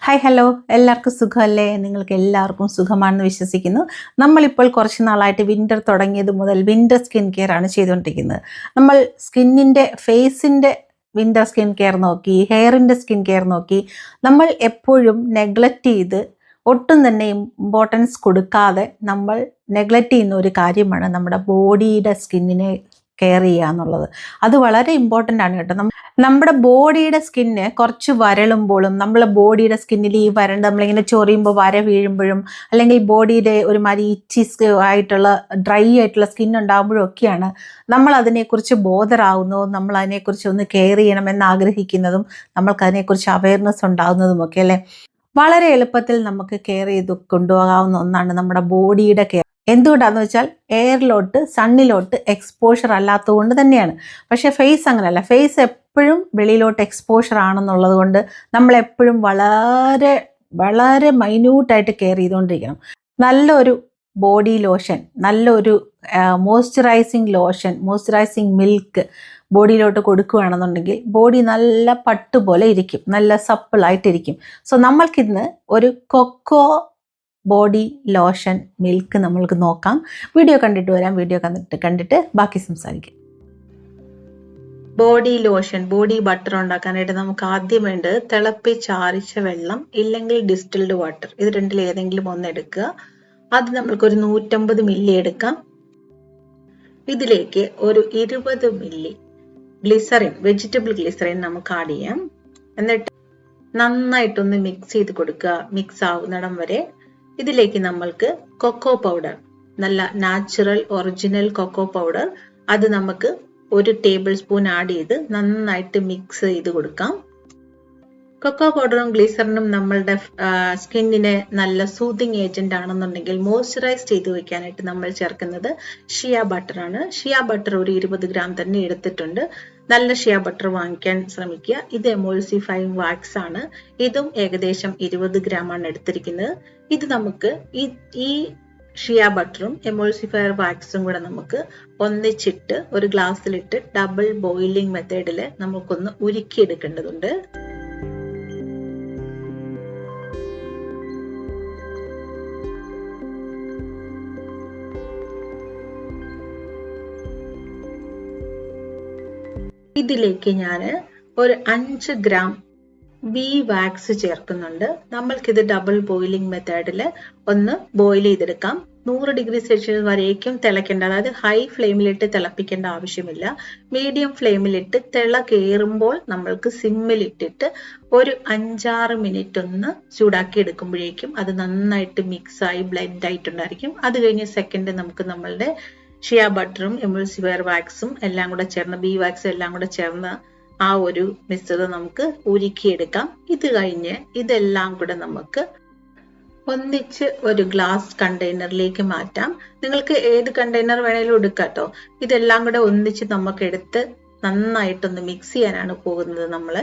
Hi hello, എല്ലാവർക്കും സുഖമല്ലേ? നിങ്ങൾക്ക് എല്ലാവർക്കും സുഖമാണെന്ന് വിശ്വസിക്കുന്നു. നമ്മളിപ്പോൾ കുറച്ച് നാളായിട്ട് വിൻ്റർ തുടങ്ങിയത് മുതൽ വിൻ്റർ സ്കിൻ കെയർ ആണ് ചെയ്തുകൊണ്ടിരിക്കുന്നത്. നമ്മൾ ഫേസിൻ്റെ വിൻ്റർ സ്കിൻ കെയർ നോക്കി, ഹെയറിൻ്റെ സ്കിൻ കെയർ നോക്കി. നമ്മൾ എപ്പോഴും നെഗ്ലക്റ്റ് ചെയ്ത് ഒട്ടും തന്നെ ഇമ്പോർട്ടൻസ് കൊടുക്കാതെ നമ്മൾ നെഗ്ലക്റ്റ് ചെയ്യുന്ന ഒരു കാര്യമാണ് നമ്മുടെ ബോഡിയുടെ സ്കിന്നിനെ കെയർ ചെയ്യുക എന്നുള്ളത്. അത് വളരെ ഇമ്പോർട്ടൻ്റ് ആണ് കേട്ടോ. നമ്മുടെ ബോഡിയുടെ സ്കിന്ന് കുറച്ച് വരളുമ്പോഴും നമ്മളെ ബോഡിയുടെ സ്കിന്നിൽ ഈ വരണ്ട് നമ്മളിങ്ങനെ ചൊറിയുമ്പോൾ വര വീഴുമ്പോഴും അല്ലെങ്കിൽ ബോഡിയുടെ ഒരുമാതിരി ഇച്ചി ആയിട്ടുള്ള ഡ്രൈ ആയിട്ടുള്ള സ്കിൻ ഉണ്ടാകുമ്പോഴും ഒക്കെയാണ് നമ്മൾ അതിനെക്കുറിച്ച് ബോധറാവുന്നതും നമ്മൾ അതിനെക്കുറിച്ച് ഒന്ന് കെയർ ചെയ്യണമെന്ന് ആഗ്രഹിക്കുന്നതും നമ്മൾക്ക് അതിനെക്കുറിച്ച് അവയർനെസ് ഉണ്ടാകുന്നതും ഒക്കെ അല്ലേ. വളരെ എളുപ്പത്തിൽ നമുക്ക് കെയർ ചെയ്ത് കൊണ്ടുപോകാവുന്ന ഒന്നാണ് നമ്മുടെ ബോഡിയുടെ കെയർ. എന്തുകൊണ്ടാന്ന് വെച്ചാൽ എയറിലോട്ട് സണ്ണിലോട്ട് എക്സ്പോഷർ അല്ലാത്തതുകൊണ്ട് തന്നെയാണ്. പക്ഷേ ഫേസ് അങ്ങനെയല്ല. ഫേസ് എപ്പോഴും വെളിയിലോട്ട് എക്സ്പോഷർ ആണെന്നുള്ളത് കൊണ്ട് നമ്മളെപ്പോഴും വളരെ വളരെ മൈന്യൂട്ടായിട്ട് കെയർ ചെയ്തുകൊണ്ടിരിക്കണം. നല്ലൊരു ബോഡി ലോഷൻ, നല്ലൊരു മോയ്സ്ചറൈസിങ് മിൽക്ക് ബോഡിയിലോട്ട് കൊടുക്കുകയാണെന്നുണ്ടെങ്കിൽ ബോഡി നല്ല പട്ടുപോലെ ഇരിക്കും, നല്ല സപ്പിളായിട്ടിരിക്കും. സോ നമ്മൾക്കിന്ന് ഒരു കൊക്കോ ബോഡി ലോഷൻ മിൽക്ക് നമ്മൾക്ക് നോക്കാം. വീഡിയോ കണ്ടിട്ട് വരാം. വീഡിയോ കണ്ടിട്ട് ബാക്കി സംസാരിക്കാം. ബോഡി ലോഷൻ, ബോഡി ബട്ടർ ഉണ്ടാക്കാനായിട്ട് നമുക്ക് ആദ്യം വേണ്ടത് തിളപ്പിച്ചാറിച്ച വെള്ളം, ഇല്ലെങ്കിൽ ഡിസ്റ്റിൽഡ് വാട്ടർ. ഇത് രണ്ടിൽ ഏതെങ്കിലും ഒന്ന് എടുക്കുക. അത് നമ്മൾക്കൊരു 150 മില്ലി എടുക്കാം. ഇതിലേക്ക് ഒരു 20 മില്ലി ഗ്ലിസറിൻ, വെജിറ്റബിൾ ഗ്ലിസറിൻ നമുക്ക് ആഡ് ചെയ്യാം. എന്നിട്ട് നന്നായിട്ടൊന്ന് മിക്സ് ചെയ്ത് കൊടുക്കുക, മിക്സ് ആവുന്നിടം വരെ. ഇതിലേക്ക് നമ്മൾക്ക് കൊക്കോ പൗഡർ, നല്ല നാച്ചുറൽ ഒറിജിനൽ കൊക്കോ പൗഡർ, അത് നമുക്ക് 1 ടേബിൾ സ്പൂൺ ആഡ് ചെയ്ത് നന്നായിട്ട് മിക്സ് ചെയ്ത് കൊടുക്കാം. കൊക്കോ പൗഡറും ഗ്ലിസറിനും നമ്മളുടെ സ്കിന്നിന് നല്ല സൂതിങ് ഏജന്റ് ആണെന്നുണ്ടെങ്കിൽ മോയ്സ്ചറൈസ് ചെയ്ത് വെക്കാനായിട്ട് നമ്മൾ ചേർക്കുന്നത് ഷിയ ബട്ടർ ആണ്. ഷിയ ബട്ടർ ഒരു 20 ഗ്രാം തന്നെ എടുത്തിട്ടുണ്ട്. നല്ല ഷിയ ബട്ടർ വാങ്ങിക്കാൻ ശ്രമിക്കുക. ഇത് എമോൾസിഫൈങ് വാക്സ് ആണ്. ഇതും ഏകദേശം 20 ഗ്രാം ആണ് എടുത്തിരിക്കുന്നത്. ഇത് നമുക്ക് ഈ ഷിയ ബട്ടറും എമോൾസിഫയർ വാക്സും കൂടെ നമുക്ക് ഒന്നിച്ചിട്ട് ഒരു ഗ്ലാസ്സിലിട്ട് ഡബിൾ ബോയിലിംഗ് മെത്തേഡിൽ നമുക്കൊന്ന് ഉരുക്കിയെടുക്കേണ്ടതുണ്ട്. ഇതിലേക്ക് ഞാൻ ഒരു 5 ഗ്രാം ബി വാക്സ് ചേർക്കുന്നുണ്ട്. നമ്മൾക്കിത് ഡബിൾ ബോയിലിംഗ് മെത്തേഡിൽ ഒന്ന് ബോയിൽ ചെയ്തെടുക്കാം. 100 ഡിഗ്രി സെൽഷ്യസ് വരേക്കും തിളയ്ക്കേണ്ട, അതായത് ഹൈ ഫ്ലെയിമിലിട്ട് തിളപ്പിക്കേണ്ട ആവശ്യമില്ല. മീഡിയം ഫ്ലെയിമിലിട്ട് തിള കയറുമ്പോൾ നമ്മൾക്ക് സിമ്മിലിട്ടിട്ട് ഒരു 5-6 മിനിറ്റ് ഒന്ന് ചൂടാക്കി എടുക്കുമ്പോഴേക്കും അത് നന്നായിട്ട് മിക്സായി ബ്ലെൻഡ് ആയിട്ടുണ്ടായിരിക്കും. അത് കഴിഞ്ഞ് സെക്കൻഡ് നമുക്ക് നമ്മളുടെ ഷിയ ബട്ടറും എമൾസിഫയർ വാക്സും എല്ലാം കൂടെ ചേർന്ന്, ബി വാക്സും എല്ലാം കൂടെ ചേർന്ന് ആ ഒരു മിശ്രിതം നമുക്ക് ഉരുക്കിയെടുക്കാം. ഇത് കഴിഞ്ഞ് ഇതെല്ലാം കൂടെ നമുക്ക് ഒന്നിച്ച് ഒരു ഗ്ലാസ് കണ്ടെയ്നറിലേക്ക് മാറ്റാം. നിങ്ങൾക്ക് ഏത് കണ്ടെയ്നർ വേണേലും എടുക്കാട്ടോ. ഇതെല്ലാം കൂടെ ഒന്നിച്ച് നമുക്ക് എടുത്ത് നന്നായിട്ടൊന്ന് മിക്സ് ചെയ്യാനാണ് പോകുന്നത്. നമ്മൾ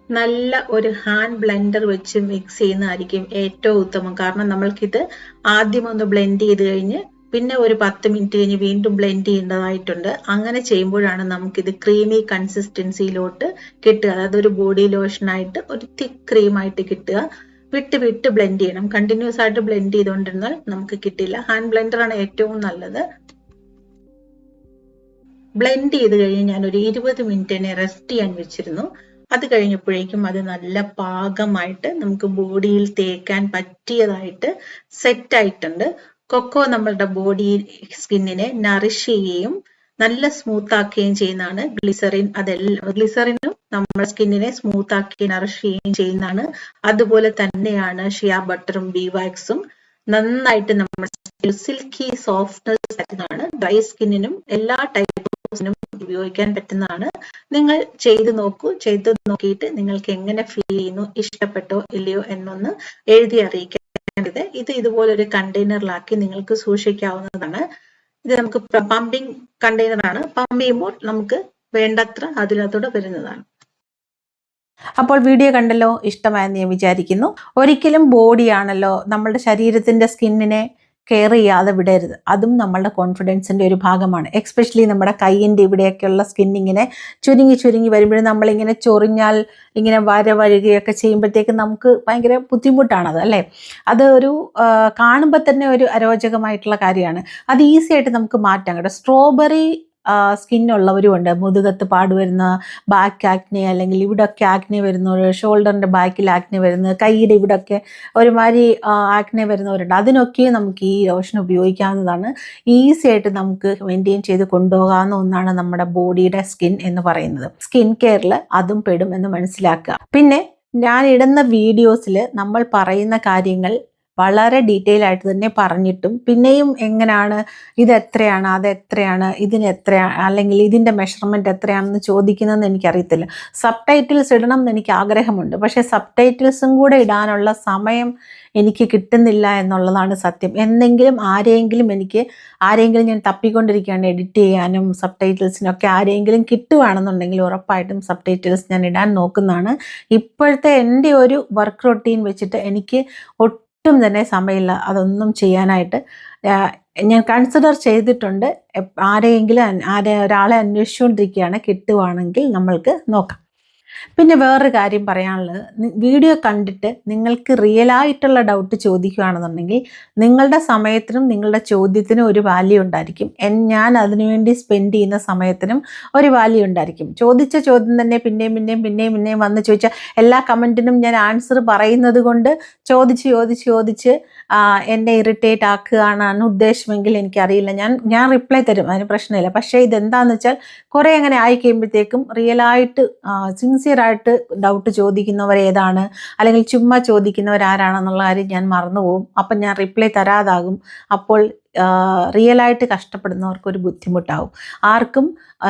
നല്ല ഒരു ഹാൻഡ് ബ്ലെൻഡർ വെച്ച് മിക്സ് ചെയ്യുന്നതായിരിക്കും ഏറ്റവും ഉത്തമം. കാരണം നമ്മൾക്കിത് ആദ്യം ഒന്ന് ബ്ലെൻഡ് ചെയ്ത് കഴിഞ്ഞ് പിന്നെ ഒരു 10 മിനിറ്റ് കഴിഞ്ഞ് വീണ്ടും ബ്ലെൻഡ് ചെയ്യേണ്ടതായിട്ടുണ്ട്. അങ്ങനെ ചെയ്യുമ്പോഴാണ് നമുക്കിത് ക്രീമി കൺസിസ്റ്റൻസിയിലോട്ട് കിട്ടുക. അതായത് ഒരു ബോഡി ലോഷനായിട്ട് ഒരു തിക്ക് ക്രീമായിട്ട് കിട്ടുക. വിട്ട് ബ്ലെൻഡ് ചെയ്യണം. കണ്ടിന്യൂസ് ആയിട്ട് ബ്ലെൻഡ് ചെയ്തുകൊണ്ടിരുന്നാൽ നമുക്ക് കിട്ടില്ല. ഹാൻഡ് ബ്ലെൻഡറാണ് ഏറ്റവും നല്ലത്. ബ്ലെൻഡ് ചെയ്ത് കഴിഞ്ഞ് ഞാനൊരു 20 മിനിറ്റിനെ റെസ്റ്റ് ചെയ്യാൻ വെച്ചിരുന്നു. അത് കഴിഞ്ഞപ്പോഴേക്കും അത് നല്ല പാകമായിട്ട് നമുക്ക് ബോഡിയിൽ തേക്കാൻ പറ്റിയതായിട്ട് സെറ്റ് ആയിട്ടുണ്ട്. കൊക്കോ നമ്മളുടെ ബോഡി സ്കിന്നിനെ നറിഷ് ചെയ്യുകയും നല്ല സ്മൂത്ത് ആക്കുകയും ചെയ്യുന്നതാണ്. ഗ്ലിസറിനും നമ്മുടെ സ്കിന്നിനെ സ്മൂത്ത് ആക്കി നറിഷ് ചെയ്യുകയും ചെയ്യുന്നതാണ്. അതുപോലെ തന്നെയാണ് ഷിയ ബട്ടറും ബി വാക്സും. നന്നായിട്ട് നമ്മുടെ സിൽക്കി സോഫ്റ്റ്നെസ് തരുന്നതാണ്. ഡ്രൈ സ്കിന്നിനും എല്ലാ ടൈപ്സിനും ഉപയോഗിക്കാൻ പറ്റുന്നതാണ്. നിങ്ങൾ ചെയ്ത് നോക്കൂ. ചെയ്ത് നോക്കിയിട്ട് നിങ്ങൾക്ക് എങ്ങനെ ഫീൽ ചെയ്യുന്നു, ഇഷ്ടപ്പെട്ടോ ഇല്ലയോ എന്നൊന്ന് എഴുതി അറിയിക്കാം. ഇത് ഇതുപോലൊരു കണ്ടെയ്നറിലാക്കി നിങ്ങൾക്ക് സൂക്ഷിക്കാവുന്നതാണ്. ഇത് നമുക്ക് പമ്പിംഗ് കണ്ടെയ്നർ ആണ്. പമ്പ് ചെയ്യുമ്പോൾ നമുക്ക് വേണ്ടത്ര അതിനകത്തോടെ വരുന്നതാണ്. അപ്പോൾ വീഡിയോ കണ്ടല്ലോ, ഇഷ്ടമായെന്ന് ഞാൻ വിചാരിക്കുന്നു. ഒരിക്കലും ബോഡിയാണല്ലോ നമ്മളുടെ ശരീരത്തിൻ്റെ സ്കിന്നിനെ കെയർ ചെയ്യാതെ വിടരുത്. അതും നമ്മളുടെ കോൺഫിഡൻസിൻ്റെ ഒരു ഭാഗമാണ്. എക്സ്പെഷ്യലി നമ്മുടെ കൈയിൻ്റെ ഇവിടെയൊക്കെയുള്ള സ്കിന്നിങ്ങനെ ചുരുങ്ങി വരുമ്പോഴും നമ്മളിങ്ങനെ ചൊറിഞ്ഞാൽ ഇങ്ങനെ വരികയൊക്കെ ചെയ്യുമ്പോഴത്തേക്ക് നമുക്ക് ഭയങ്കര ബുദ്ധിമുട്ടാണത് അല്ലേ. അത് ഒരു കാണുമ്പോൾ തന്നെ ഒരു അരോചകമായിട്ടുള്ള കാര്യമാണ്. അത് ഈസി ആയിട്ട് നമുക്ക് മാറ്റാം കേട്ടോ. സ്ട്രോബെറി സ്കിന്നുള്ളവരും ഉണ്ട്. മുതുകത്ത് പാടുവരുന്ന ബാക്ക് ആക്നെ, അല്ലെങ്കിൽ ഇവിടെയൊക്കെ ആക്നെ വരുന്നവർ, ഷോൾഡറിൻ്റെ ബാക്കിൽ ആക്നെ വരുന്നത്, കൈയുടെ ഇവിടെയൊക്കെ ഒരുമാതിരി ആക്നെ വരുന്നവരുണ്ട്. അതിനൊക്കെ നമുക്ക് ഈ ലോഷൻ ഉപയോഗിക്കാവുന്നതാണ്. ഈസി ആയിട്ട് നമുക്ക് മെയിൻറ്റെയിൻ ചെയ്ത് കൊണ്ടുപോകാവുന്ന ഒന്നാണ് നമ്മുടെ ബോഡിയുടെ സ്കിൻ എന്ന് പറയുന്നത്. സ്കിൻ കെയറിൽ അതും പെടും എന്ന് മനസ്സിലാക്കുക. പിന്നെ ഞാൻ ഇടുന്ന വീഡിയോസിൽ നമ്മൾ പറയുന്ന കാര്യങ്ങൾ വളരെ ഡീറ്റെയിൽ ആയിട്ട് തന്നെ പറഞ്ഞിട്ടും പിന്നെയും എങ്ങനെയാണ് ഇതെത്രയാണ് അതെത്രയാണ് ഇതിനെത്രയാണ് അല്ലെങ്കിൽ ഇതിൻ്റെ മെഷർമെൻറ്റ് എത്രയാണെന്ന് ചോദിക്കുന്നതെന്ന് എനിക്കറിയത്തില്ല. സബ് ടൈറ്റിൽസ് ഇടണം എന്ന് എനിക്ക് ആഗ്രഹമുണ്ട്. പക്ഷേ സബ് ടൈറ്റിൽസും കൂടെ ഇടാനുള്ള സമയം എനിക്ക് കിട്ടുന്നില്ല എന്നുള്ളതാണ് സത്യം. എന്തെങ്കിലും ആരെങ്കിലും ഞാൻ തപ്പിക്കൊണ്ടിരിക്കുകയാണ് എഡിറ്റ് ചെയ്യാനും സബ് ടൈറ്റിൽസിനൊക്കെ. ആരെങ്കിലും കിട്ടുകയാണെന്നുണ്ടെങ്കിൽ ഉറപ്പായിട്ടും സബ് ടൈറ്റിൽസ് ഞാൻ ഇടാൻ നോക്കുന്നതാണ്. ഇപ്പോഴത്തെ എൻ്റെ ഒരു വർക്ക് റൊട്ടീൻ വെച്ചിട്ട് എനിക്ക് ഒട്ടും തന്നെ സമയമില്ല അതൊന്നും ചെയ്യാനായിട്ട്. ഞാൻ കൺസിഡർ ചെയ്തിട്ടുണ്ട്. ഒരാളെ അന്വേഷിച്ചുകൊണ്ടിരിക്കുകയാണ്. കിട്ടുവാണെങ്കിൽ നമ്മൾക്ക് നോക്കാം. പിന്നെ വേറൊരു കാര്യം പറയാനുള്ളത്, വീഡിയോ കണ്ടിട്ട് നിങ്ങൾക്ക് റിയലായിട്ടുള്ള ഡൗട്ട് ചോദിക്കുകയാണെന്നുണ്ടെങ്കിൽ നിങ്ങളുടെ സമയത്തിനും നിങ്ങളുടെ ചോദ്യത്തിനും ഒരു വാല്യൂ ഉണ്ടായിരിക്കും. ഞാൻ അതിനുവേണ്ടി സ്പെൻഡ് ചെയ്യുന്ന സമയത്തിനും ഒരു വാല്യൂ ഉണ്ടായിരിക്കും. ചോദിച്ച ചോദ്യം തന്നെ പിന്നെയും വന്ന് ചോദിച്ചാൽ എല്ലാ കമൻറ്റിനും ഞാൻ ആൻസർ പറയുന്നത് കൊണ്ട് ചോദിച്ച് എന്നെ ഇറിറ്റേറ്റ് ആക്കുകയാണ് ഉദ്ദേശമെങ്കിൽ എനിക്കറിയില്ല. ഞാൻ റിപ്ലൈ തരും, അതിന് പ്രശ്നമില്ല. പക്ഷേ ഇതെന്താണെന്ന് വെച്ചാൽ കുറേ അങ്ങനെ ആയി കഴിയുമ്പോഴത്തേക്കും റിയലായിട്ട് സിൻസിയറായിട്ട് ഡൗട്ട് ചോദിക്കുന്നവരേതാണ് അല്ലെങ്കിൽ ചുമ്മാ ചോദിക്കുന്നവരാരാണെന്നുള്ള കാര്യം ഞാൻ മറന്നുപോകും. അപ്പം ഞാൻ റിപ്ലൈ തരാതാകും. അപ്പോൾ റിയലായിട്ട് കഷ്ടപ്പെടുന്നവർക്കൊരു ബുദ്ധിമുട്ടാവും. ആർക്കും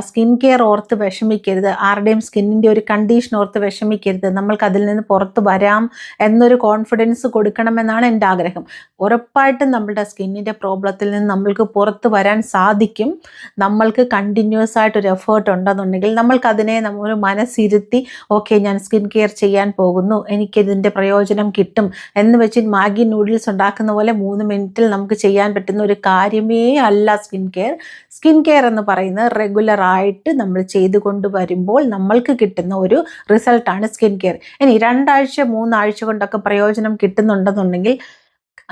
സ്കിൻ കെയർ ഓർത്ത് വിഷമിക്കരുത്. ആരുടെയും സ്കിന്നിൻ്റെ ഒരു കണ്ടീഷൻ ഓർത്ത് വിഷമിക്കരുത്. നമ്മൾക്ക് അതിൽ നിന്ന് പുറത്ത് വരാം എന്നൊരു കോൺഫിഡൻസ് കൊടുക്കണമെന്നാണ് എൻ്റെ ആഗ്രഹം. ഉറപ്പായിട്ടും നമ്മളുടെ സ്കിന്നിൻ്റെ പ്രോബ്ലത്തിൽ നിന്ന് നമ്മൾക്ക് പുറത്ത് വരാൻ സാധിക്കും. നമ്മൾക്ക് കണ്ടിന്യൂസ് ആയിട്ടൊരു എഫേർട്ട് ഉണ്ടെന്നുണ്ടെങ്കിൽ നമ്മൾക്കതിനെ നമ്മൾ മനസ്സിരുത്തി ഓക്കെ ഞാൻ സ്കിൻ കെയർ ചെയ്യാൻ പോകുന്നു, എനിക്കിതിൻ്റെ പ്രയോജനം കിട്ടും എന്ന് വെച്ച് മാഗി നൂഡിൽസ് ഉണ്ടാക്കുന്ന പോലെ 3 മിനിറ്റിൽ നമുക്ക് ചെയ്യാൻ പറ്റുന്ന ഒരു കാര്യമേ അല്ല സ്കിൻ കെയർ എന്ന് പറയുന്നത്. റെഗുലറായിട്ട് നമ്മൾ ചെയ്തു കൊണ്ടുവരുമ്പോൾ നമ്മൾക്ക് കിട്ടുന്ന ഒരു റിസൾട്ടാണ് സ്കിൻ കെയർ. ഇനി 2 ആഴ്ച 3 ആഴ്ച കൊണ്ടൊക്കെ പ്രയോജനം കിട്ടുന്നുണ്ടെന്നുണ്ടെങ്കിൽ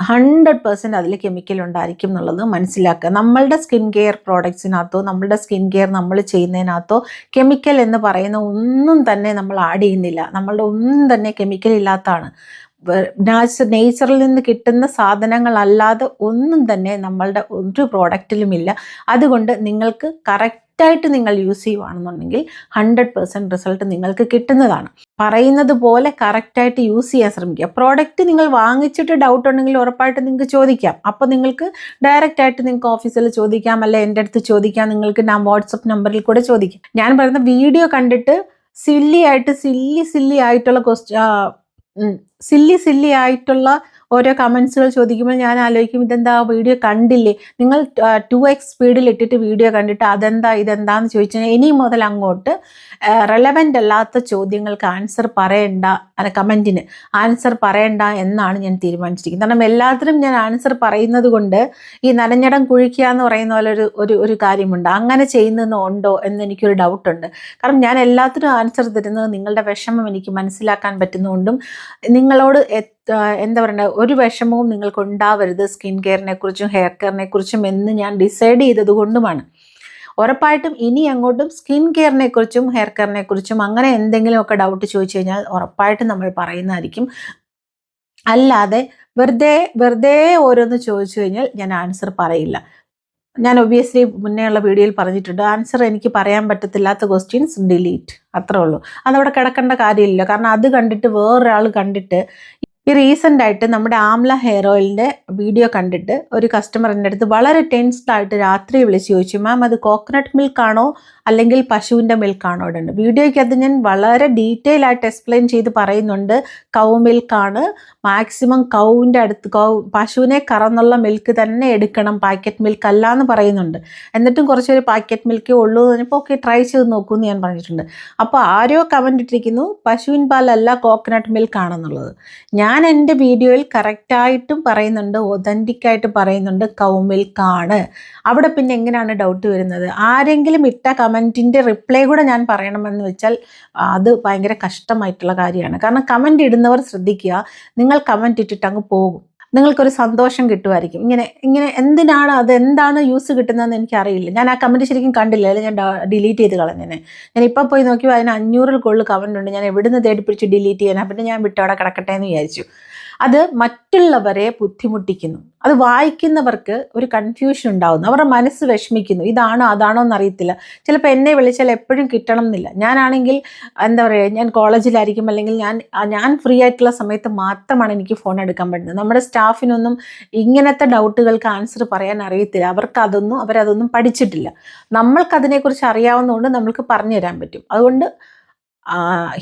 100% അതിൽ കെമിക്കൽ ഉണ്ടായിരിക്കും എന്നുള്ളത് മനസ്സിലാക്കുക. നമ്മളുടെ സ്കിൻ കെയർ പ്രോഡക്ട്സിനകത്തോ നമ്മളുടെ സ്കിൻ കെയർ നമ്മൾ ചെയ്യുന്നതിനകത്തോ കെമിക്കൽ എന്ന് പറയുന്ന ഒന്നും തന്നെ നമ്മൾ ആഡ് ചെയ്യുന്നില്ല. നമ്മളുടെ ഒന്നും തന്നെ കെമിക്കൽ ഇല്ലാത്തതാണ്. നേച്ചറിൽ നിന്ന് കിട്ടുന്ന സാധനങ്ങളല്ലാതെ ഒന്നും തന്നെ നമ്മളുടെ ഒരു പ്രോഡക്റ്റിലുമില്ല. അതുകൊണ്ട് നിങ്ങൾക്ക് കറക്റ്റായിട്ട് നിങ്ങൾ യൂസ് ചെയ്യുകയാണെന്നുണ്ടെങ്കിൽ 100% റിസൾട്ട് നിങ്ങൾക്ക് കിട്ടുന്നതാണ്. പറയുന്നത് പോലെ കറക്റ്റായിട്ട് യൂസ് ചെയ്യാൻ ശ്രമിക്കുക. പ്രോഡക്റ്റ് നിങ്ങൾ വാങ്ങിച്ചിട്ട് ഡൗട്ട് ഉണ്ടെങ്കിൽ ഉറപ്പായിട്ട് നിങ്ങൾക്ക് ചോദിക്കാം. അപ്പോൾ നിങ്ങൾക്ക് ഡയറക്റ്റായിട്ട് നിങ്ങൾക്ക് ഓഫീസിൽ ചോദിക്കാം, അല്ലെ എൻ്റെ അടുത്ത് ചോദിക്കാം. നിങ്ങൾക്ക് ഞാൻ വാട്സപ്പ് നമ്പറിൽ കൂടെ ചോദിക്കാം. ഞാൻ പറയുന്ന വീഡിയോ കണ്ടിട്ട് സില്ലി ആയിട്ടുള്ള സില്ലി ആയിട്ടുള്ള ഓരോ കമൻസുകൾ ചോദിക്കുമ്പോൾ ഞാൻ ആലോചിക്കും, ഇതെന്താ വീഡിയോ കണ്ടില്ലേ? നിങ്ങൾ 2x സ്പീഡിൽ ഇട്ടിട്ട് വീഡിയോ കണ്ടിട്ട് ഇതെന്താന്ന് ചോദിച്ചാൽ ഇനി മുതൽ അങ്ങോട്ട് റെലവൻ്റ് അല്ലാത്ത ചോദ്യങ്ങൾക്ക് ആൻസർ പറയണ്ട, കമൻറ്റിന് ആൻസർ പറയണ്ട എന്നാണ് ഞാൻ തീരുമാനിച്ചിരിക്കുന്നത്. കാരണം എല്ലാത്തിനും ഞാൻ ആൻസർ പറയുന്നത് കൊണ്ട് ഈ നനഞ്ഞടം കുഴിക്കുക എന്ന് പറയുന്ന പോലെ ഒരു കാര്യമുണ്ട്. അങ്ങനെ ചെയ്യുന്നതുണ്ടോ എന്ന് എനിക്കൊരു ഡൗട്ടുണ്ട്. കാരണം ഞാൻ എല്ലാത്തിനും ആൻസർ തരുന്നത് നിങ്ങളുടെ വിഷമം എനിക്ക് മനസ്സിലാക്കാൻ പറ്റുന്നതുകൊണ്ടും നിങ്ങളോട് എന്താ പറയണ്ട ഒരു വിഷമവും നിങ്ങൾക്ക് ഉണ്ടാവരുത് സ്കിൻ കെയറിനെ കുറിച്ചും ഹെയർ കെയറിനെ കുറിച്ചും എന്ന് ഞാൻ ഡിസൈഡ് ചെയ്തത് കൊണ്ടുമാണ്. ഉറപ്പായിട്ടും ഇനി അങ്ങോട്ടും സ്കിൻ കെയറിനെ കുറിച്ചും ഹെയർ കെയറിനെ കുറിച്ചും അങ്ങനെ എന്തെങ്കിലുമൊക്കെ ഡൗട്ട് ചോദിച്ചു കഴിഞ്ഞാൽ ഉറപ്പായിട്ടും നമ്മൾ പറയുന്നതായിരിക്കും. അല്ലാതെ വെറുതെ ഓരോന്ന് ചോദിച്ചു കഴിഞ്ഞാൽ ഞാൻ ആൻസർ പറയില്ല. ഞാൻ ഒബ്വിയസ്ലി മുന്നേ ഉള്ള വീഡിയോയിൽ പറഞ്ഞിട്ടുണ്ട്, ആൻസർ എനിക്ക് പറയാൻ പറ്റത്തില്ലാത്ത ക്വസ്റ്റ്യൻസ് ഡിലീറ്റ്, അത്രേ ഉള്ളൂ. അതവിടെ കിടക്കേണ്ട കാര്യമില്ല. കാരണം അത് കണ്ടിട്ട് വേറൊരാൾ കണ്ടിട്ട് ഈ റീസെൻ്റ് ആയിട്ട് നമ്മുടെ ആംല ഹെയർ ഓയിലിൻ്റെ വീഡിയോ കണ്ടിട്ട് ഒരു കസ്റ്റമർ എൻ്റെ അടുത്ത് വളരെ ടെൻസ്ഡ് ആയിട്ട് രാത്രി വിളിച്ച് ചോദിച്ചു, മാം അത് കോക്കനട്ട് മിൽക്ക് ആണോ അല്ലെങ്കിൽ പശുവിൻ്റെ മിൽക്കാണോ ഇടേണ്ടത്? വീഡിയോയ്ക്കകത്ത് ഞാൻ വളരെ ഡീറ്റെയിൽ ആയിട്ട് എക്സ്പ്ലെയിൻ ചെയ്ത് പറയുന്നുണ്ട്. കൗ മിൽക്കാണ് മാക്സിമം, കൗവിൻ്റെ അടുത്ത് പശുവിനെ കറന്നുള്ള മിൽക്ക് തന്നെ എടുക്കണം, പാക്കറ്റ് മിൽക്ക് അല്ല എന്ന് പറയുന്നുണ്ട്. എന്നിട്ടും കുറച്ചൊരു പാക്കറ്റ് മിൽക്കേ ഉള്ളൂ എന്ന് പറഞ്ഞപ്പോൾ ഓക്കെ ട്രൈ ചെയ്ത് നോക്കൂ എന്ന് ഞാൻ പറഞ്ഞിട്ടുണ്ട്. അപ്പോൾ ആരോ കമൻ്റ് ഇട്ടിരിക്കുന്നു പശുവിൻ പാലല്ല കോക്കനട്ട് മിൽക്ക് ആണെന്നുള്ളത്. ഞാൻ എൻ്റെ വീഡിയോയിൽ കറക്റ്റായിട്ടും പറയുന്നുണ്ട്, ഒതൻറ്റിക്കായിട്ട് പറയുന്നുണ്ട് കൗ മിൽക്കാണ്. അവിടെ പിന്നെ എങ്ങനെയാണ് ഡൗട്ട് വരുന്നത്? ആരെങ്കിലും ഇട്ട കമൻറ്റിൻ്റെ റിപ്ലൈ കൂടെ ഞാൻ പറയണമെന്ന് വെച്ചാൽ അത് ഭയങ്കര കഷ്ടമായിട്ടുള്ള കാര്യമാണ്. കാരണം കമൻ്റ് ഇടുന്നവർ ശ്രദ്ധിക്കുക, നിങ്ങൾ കമൻ്റ് ഇട്ടിട്ട് അങ്ങ് പോകും, നിങ്ങൾക്കൊരു സന്തോഷം കിട്ടുമായിരിക്കും. ഇങ്ങനെ എന്തിനാണ് അത്, എന്താണ് യൂസ് കിട്ടുന്നതെന്ന് എനിക്കറിയില്ല. ഞാൻ ആ കമൻറ്റ് ശരിക്കും കണ്ടില്ല, അല്ലെങ്കിൽ ഞാൻ ഡിലീറ്റ് ചെയ്ത് കളഞ്ഞേനെ. ഞാൻ ഇപ്പോൾ പോയി നോക്കിയപ്പോൾ അതിന് 500-ൽ കൂടുതൽ കമൻ്റ് ഉണ്ട്. ഞാൻ എവിടുന്ന് തേടി പിടിച്ച് ഡിലീറ്റ് ചെയ്യാനാണ്? പിന്നെ ഞാൻ വിട്ടവിടെ കിടക്കട്ടെ എന്ന് വിചാരിച്ചു. അത് മറ്റുള്ളവരെ ബുദ്ധിമുട്ടിക്കുന്നു. അത് വായിക്കുന്നവർക്ക് ഒരു കൺഫ്യൂഷൻ ഉണ്ടാകുന്നു, അവരുടെ മനസ്സ് വിഷമിക്കുന്നു. ഇതാണോ അതാണോ എന്നറിയത്തില്ല. ചിലപ്പോൾ എന്നെ വിളിച്ചാൽ എപ്പോഴും കിട്ടണം എന്നില്ല. ഞാനാണെങ്കിൽ എന്താ പറയുക, ഞാൻ കോളേജിലായിരിക്കും, അല്ലെങ്കിൽ ഞാൻ ഫ്രീ ആയിട്ടുള്ള സമയത്ത് മാത്രമാണ് എനിക്ക് ഫോൺ എടുക്കാൻ പറ്റുന്നത്. നമ്മുടെ സ്റ്റാഫിനൊന്നും ഇങ്ങനത്തെ ഡൗട്ടുകൾക്ക് ആൻസർ പറയാൻ അറിയത്തില്ല. അവരതൊന്നും പഠിച്ചിട്ടില്ല. നമ്മൾക്കതിനെക്കുറിച്ച് അറിയാവുന്നതുകൊണ്ട് നമ്മൾക്ക് പറഞ്ഞു തരാൻ പറ്റും. അതുകൊണ്ട്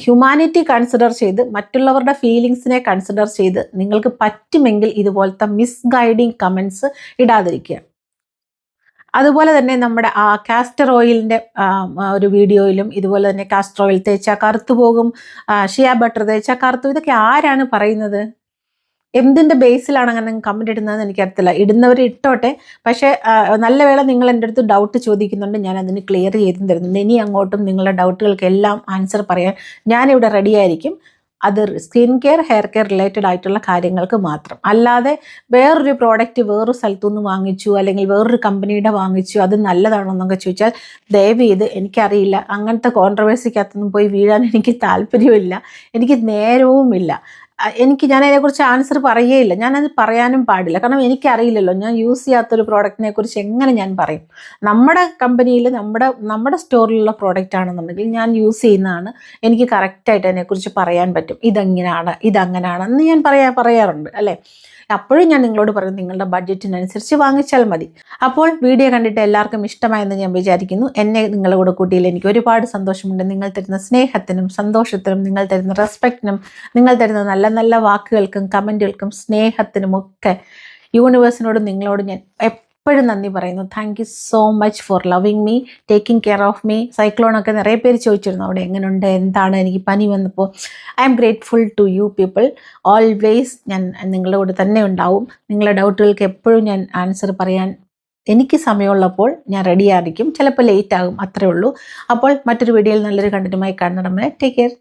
ഹ്യൂമാനിറ്റി കൺസിഡർ ചെയ്ത്, മറ്റുള്ളവരുടെ ഫീലിങ്സിനെ കൺസിഡർ ചെയ്ത് നിങ്ങൾക്ക് പറ്റുമെങ്കിൽ ഇതുപോലത്തെ മിസ്ഗൈഡിങ് കമൻസ് ഇടാതിരിക്കുക. അതുപോലെ തന്നെ നമ്മുടെ കാസ്റ്റർ ഓയിലിൻ്റെ ഒരു വീഡിയോയിലും ഇതുപോലെ തന്നെ കാസ്റ്റർ ഓയിൽ തേച്ചാൽ കറുത്തു പോകും, ഷിയ ബട്ടർ തേച്ചാൽ കറുത്തു, ഇതൊക്കെ ആരാണ് പറയുന്നത്? എന്തിൻ്റെ ബേസിലാണ് അങ്ങനെ കമൻറ്റ് ഇടുന്നതെന്ന് എനിക്കറിയത്തില്ല. ഇടുന്നവർ ഇട്ടോട്ടെ, പക്ഷേ നല്ല വേള നിങ്ങൾ എൻ്റെ അടുത്ത് ഡൗട്ട് ചോദിക്കുന്നുണ്ട്, ഞാൻ അതിന് ക്ലിയർ ചെയ്തും തരുന്നുണ്ട്. ഇനി അങ്ങോട്ടും നിങ്ങളുടെ ഡൗട്ടുകൾക്കെല്ലാം ആൻസർ പറയാൻ ഞാനിവിടെ റെഡിയായിരിക്കും. അത് skin care, hair care related ആയിട്ടുള്ള കാര്യങ്ങൾക്ക് മാത്രം. അല്ലാതെ വേറൊരു പ്രോഡക്റ്റ് വേറൊരു സ്ഥലത്തുനിന്ന് വാങ്ങിച്ചു, അല്ലെങ്കിൽ വേറൊരു കമ്പനിയുടെ വാങ്ങിച്ചു, അത് നല്ലതാണോ എന്നൊക്കെ ചോദിച്ചാൽ ദയവ് ചെയ്ത്, എനിക്കറിയില്ല. അങ്ങനത്തെ കോൺട്രവേഴ്സിക്കകത്തൊന്നും പോയി വീഴാൻ എനിക്ക് താല്പര്യമില്ല, എനിക്ക് നേരവുമില്ല. ഞാൻ അതിനെക്കുറിച്ച് ആൻസർ പറയുകയില്ല, ഞാനത് പറയാനും പാടില്ല. കാരണം എനിക്കറിയില്ലല്ലോ, ഞാൻ യൂസ് ചെയ്യാത്തൊരു പ്രോഡക്റ്റിനെ കുറിച്ച് എങ്ങനെ ഞാൻ പറയും? നമ്മുടെ കമ്പനിയിൽ നമ്മുടെ സ്റ്റോറിലുള്ള പ്രോഡക്റ്റ് ആണെന്നുണ്ടെങ്കിൽ ഞാൻ യൂസ് ചെയ്യുന്നതാണ്, എനിക്ക് കറക്റ്റായിട്ട് അതിനെക്കുറിച്ച് പറയാൻ പറ്റും. ഇതെങ്ങനെയാണ്, ഇതങ്ങനെയാണെന്ന് ഞാൻ പറയാറുണ്ട് അല്ലേ? അപ്പോഴും ഞാൻ നിങ്ങളോട് പറയും, നിങ്ങളുടെ ബഡ്ജറ്റിനനുസരിച്ച് വാങ്ങിച്ചാൽ മതി. അപ്പോൾ വീഡിയോ കണ്ടിട്ട് എല്ലാവർക്കും ഇഷ്ടമായെന്ന് ഞാൻ വിചാരിക്കുന്നു. എന്നെ നിങ്ങളുടെ കൂടെ കൂട്ടിയിൽ എനിക്ക് ഒരുപാട് സന്തോഷമുണ്ട്. നിങ്ങൾ തരുന്ന സ്നേഹത്തിനും സന്തോഷത്തിനും, നിങ്ങൾ തരുന്ന റെസ്പെക്റ്റിനും, നിങ്ങൾ തരുന്ന നല്ല നല്ല വാക്കുകൾക്കും കമൻറ്റുകൾക്കും സ്നേഹത്തിനും ഒക്കെ യൂണിവേഴ്സിനോടും നിങ്ങളോട് ഞാൻ എപ്പോഴും നന്ദി പറയുന്നു. Thank you so much for loving me, taking care of me. സൈക്ലോണൊക്കെ നിറയെ പേര് ചോദിച്ചിരുന്നു അവിടെ എങ്ങനെയുണ്ട്, എന്താണ്, എനിക്ക് പനി വന്നപ്പോൾ. I am grateful to you people. Always ഞാൻ നിങ്ങളുടെ കൂടെ തന്നെ ഉണ്ടാവും. നിങ്ങളുടെ ഡൗട്ടുകൾക്ക് എപ്പോഴും ഞാൻ ആൻസർ പറയാൻ എനിക്ക് സമയമുള്ളപ്പോൾ ഞാൻ റെഡിയായിരിക്കും. ചിലപ്പോൾ ലേറ്റ് ആകും, അത്രേ ഉള്ളൂ. അപ്പോൾ മറ്റൊരു വീഡിയോയിൽ നല്ലൊരു കണ്ടന്റുമായി കാണണം. Take care.